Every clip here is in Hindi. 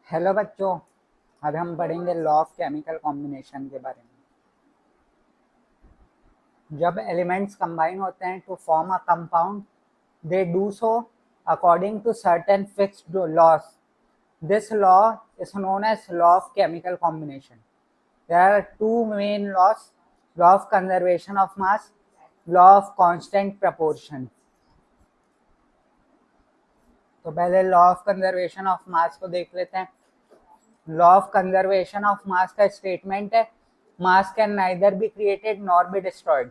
हेलो बच्चों। आज हम पढ़ेंगे लॉ ऑफ केमिकल कॉम्बिनेशन के बारे में। जब एलिमेंट्स कंबाइन होते हैं to form a compound, they do so according to certain fixed laws. This law is known as law of chemical combination. There are two main laws: law of conservation of mass, law of constant proportion. तो पहले लॉ ऑफ कंजर्वेशन ऑफ मास को देख लेते हैं। Law of conservation of mass का स्टेटमेंट है, मास can neither be created nor be destroyed.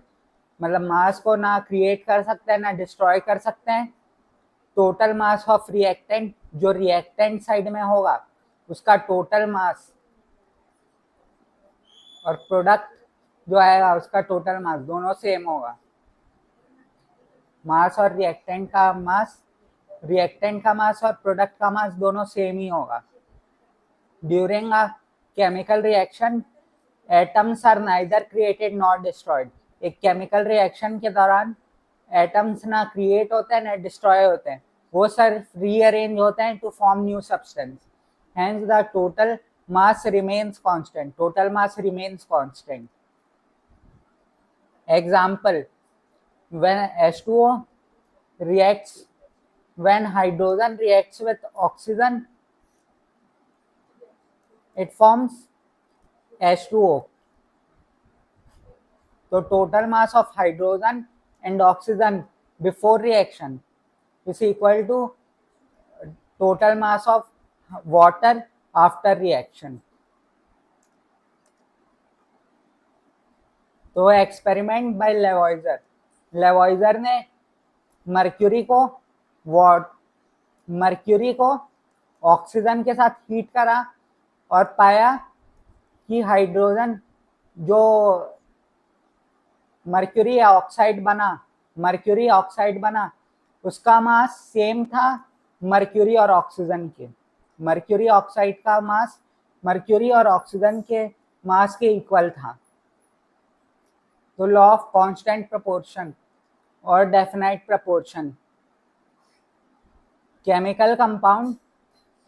मतलब मास को ना क्रिएट कर सकते हैं ना डिस्ट्रॉय कर सकते हैं। टोटल मास ऑफ रिएक्टेंट, जो रिएक्टेंट साइड में होगा उसका टोटल मास, और प्रोडक्ट जो आएगा उसका टोटल मास, दोनों सेम होगा। मास और रिएक्टेंट का मास और प्रोडक्ट का मास दोनों सेम ही होगा। During a chemical reaction atoms are neither created not destroyed. एक केमिकल रिएक्शन के दौरान एटम्स ना क्रिएट होते हैं ना डिस्ट्रॉय होते हैं, वो सिर्फ रीअरेंज होते हैं to form new substance. Hence the total mass remains constant. Example, when H2O reacts, when hydrogen reacts with oxygen, it forms H2O. So total mass of hydrogen and oxygen before reaction is equal to total mass of water after reaction. तो एक्सपेरिमेंट बाय लेवॉइजर ने मर्क्यूरी को ऑक्सीजन के साथ हीट करा और पाया कि हाइड्रोजन जो मर्क्यूरी ऑक्साइड बना उसका मास सेम था मर्क्यूरी और ऑक्सीजन के। मर्क्यूरी ऑक्साइड का मास मर्क्यूरी और ऑक्सीजन के मास के इक्वल था। तो लॉ ऑफ कांस्टेंट प्रोपोर्शन और definite proportion, chemical compound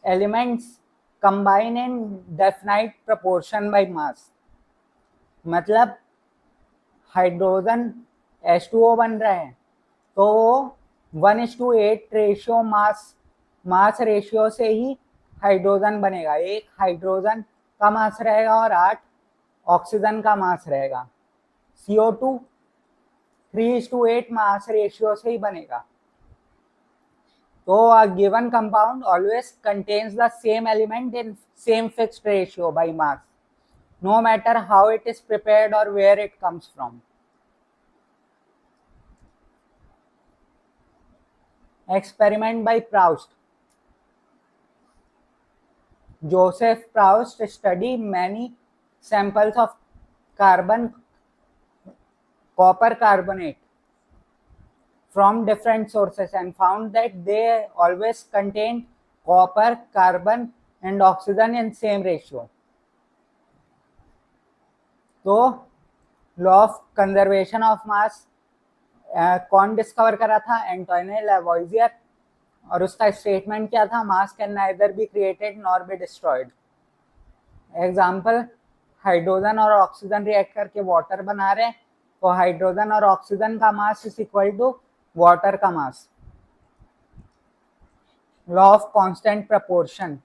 elements combine in definite proportion by mass. मतलब हाइड्रोजन H2O बन रहा है तो 1:8 रेशियो मास रेशियो से ही हाइड्रोजन बनेगा। एक हाइड्रोजन का मास रहेगा और 8 ऑक्सीजन का मास रहेगा। CO2 3:8 मास रेशियो से ही बनेगा। तो a given compound always contains the same element in same fixed ratio by mass, no matter how it is prepared or where it comes from. Experiment by Proust. Joseph Proust studied many samples of copper carbonate from different sources and found that they always contained copper, carbon and oxygen in same ratio. तो लॉ ऑफ कंजर्वेशन ऑफ मास कौन डिस्कवर करा था? एंटोine लेवॉइजियर। और उसका स्टेटमेंट क्या था? Mass can neither be created nor be destroyed. Example, hydrogen और ऑक्सीजन रिएक्ट करके वाटर बना रहे हैं तो हाइड्रोजन और ऑक्सीजन का mass is equal to water का mass. Law of constant proportion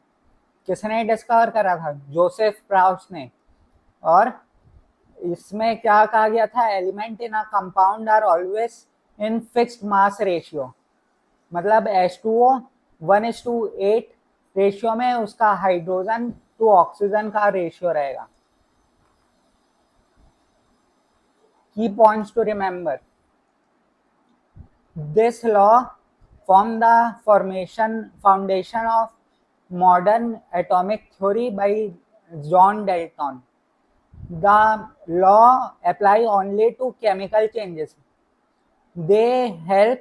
किसने डिस्कवर करा था? जोसेफ प्राउस्ट ने। और इसमें क्या कहा गया था? Element in a compound are always in fixed mass ratio. मतलब H2O 1:8 रेशियो में उसका हाइड्रोजन टू ऑक्सीजन का रेशियो रहेगा। Key points to remember, this law form the foundation of modern atomic theory by John Dalton. The law apply only to chemical changes. They help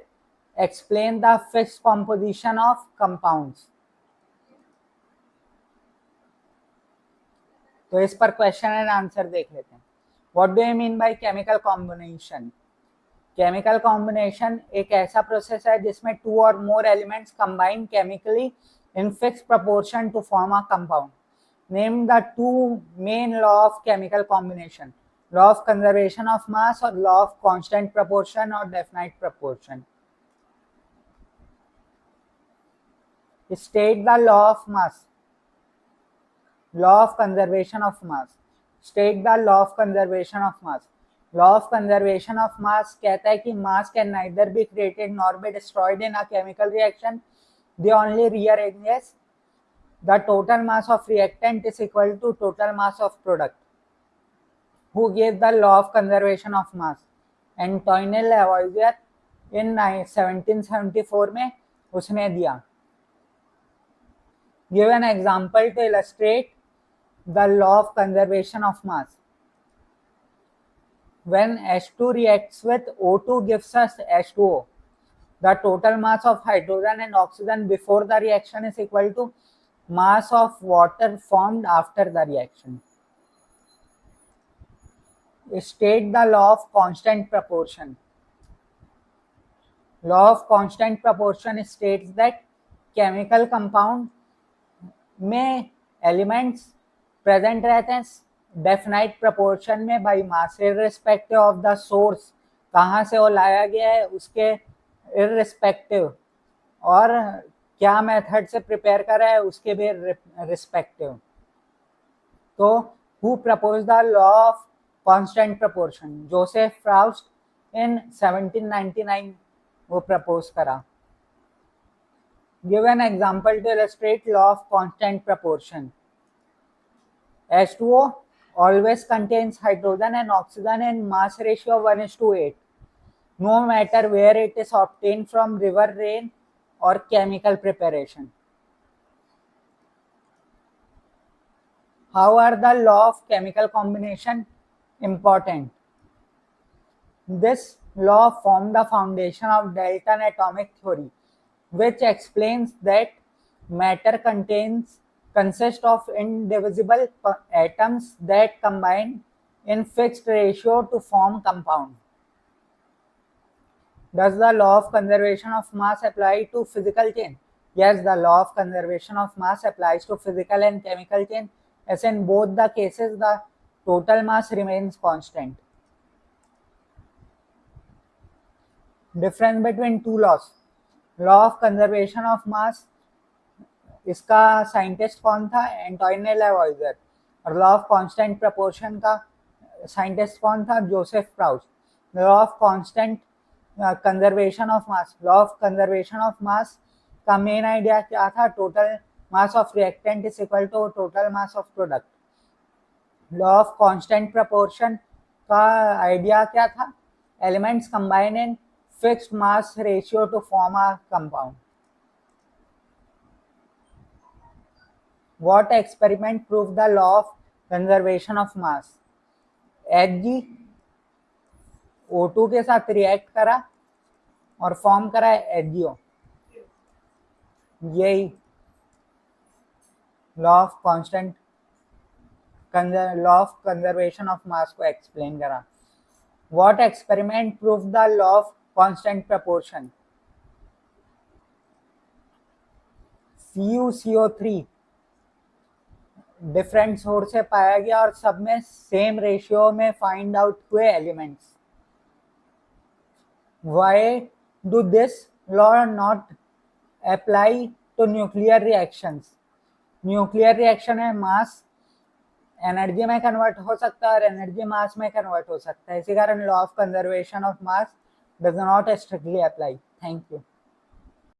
explain the fixed composition of compounds. तो इस पर क्वेश्चन एंड आंसर देख लेते हैं। What do you mean by chemical combination? Chemical combination एक ऐसा प्रोसेस है जिसमें 2 और more elements combine chemically in fixed proportion to form a compound. Name the two main law of chemical combination: law of conservation of mass or law of constant proportion or definite proportion. State the law of mass. Law of conservation of mass. State the law of conservation of mass. Law of conservation of mass कहता है कि mass can neither be created nor be destroyed in a chemical reaction. They only rearranges. The total mass of reactant is equal to total mass of product. Who gave the law of conservation of mass? Antoine Lavoisier in 1774 में उसने दिया. Give an example to illustrate the law of conservation of mass. When H2 reacts with O2 gives us H2O. The total mass of hydrogen and oxygen before the reaction is equal to mass of water formed after the reaction. State the law of constant proportion. Law of constant proportion states that chemical compound में एलिमेंट्स प्रेजेंट रहते हैं डेफिनाइट प्रोपोर्शन में by mass, irrespective of the source, कहाँ से वो लाया गया है उसके इररिस्पेक्टिव, और क्या मेथड से प्रिपेयर करा है उसके भी रिस्पेक्टिव. तो who propose the law of constant proportion? Joseph Proust in 1799 वो प्रपोज करा. Give an example to illustrate law of constant proportion. H2O always contains hydrogen and oxygen in mass ratio 1:8, no matter where it is obtained from river, rain or chemical preparation. How are the law of chemical combination important? This law formed the foundation of Dalton atomic theory, which explains that matter consists of indivisible atoms that combine in fixed ratio to form compound. Does the law of conservation of mass apply to physical chain? Yes, the law of conservation of mass applies to physical and chemical chain, as in both the cases the total mass remains constant. Difference between two laws. Law of conservation of mass, इसका साइंटिस्ट कौन था? Antoine Lavoisier. और लॉ ऑफ कांस्टेंट प्रोपोर्शन का साइंटिस्ट कौन था? Joseph Proust. Law of constant conservation of mass. Law of conservation of mass का मेन आइडिया क्या था? Total mass of reactant is equal to total mass of product. Law of constant proportion का आइडिया क्या था? Elements combine in fixed mass ratio to form a compound. What experiment proved the law of conservation of mass? Hg O2 के साथ रिएक्ट करा और फॉर्म करा HgO. यही law of constant law of conservation of मास को एक्सप्लेन करा. What experiment proved the law of constant proportion? CuCO3 different source से पाया गया और सब में सेम रेशियो में फाइंड आउट हुए elements. Why do this law not apply to nuclear reactions? Nuclear reaction में मास एनर्जी में कन्वर्ट हो सकता है और एनर्जी मास में कन्वर्ट हो सकता है. इसी कारण law of conservation of mass does not strictly apply. Thank you.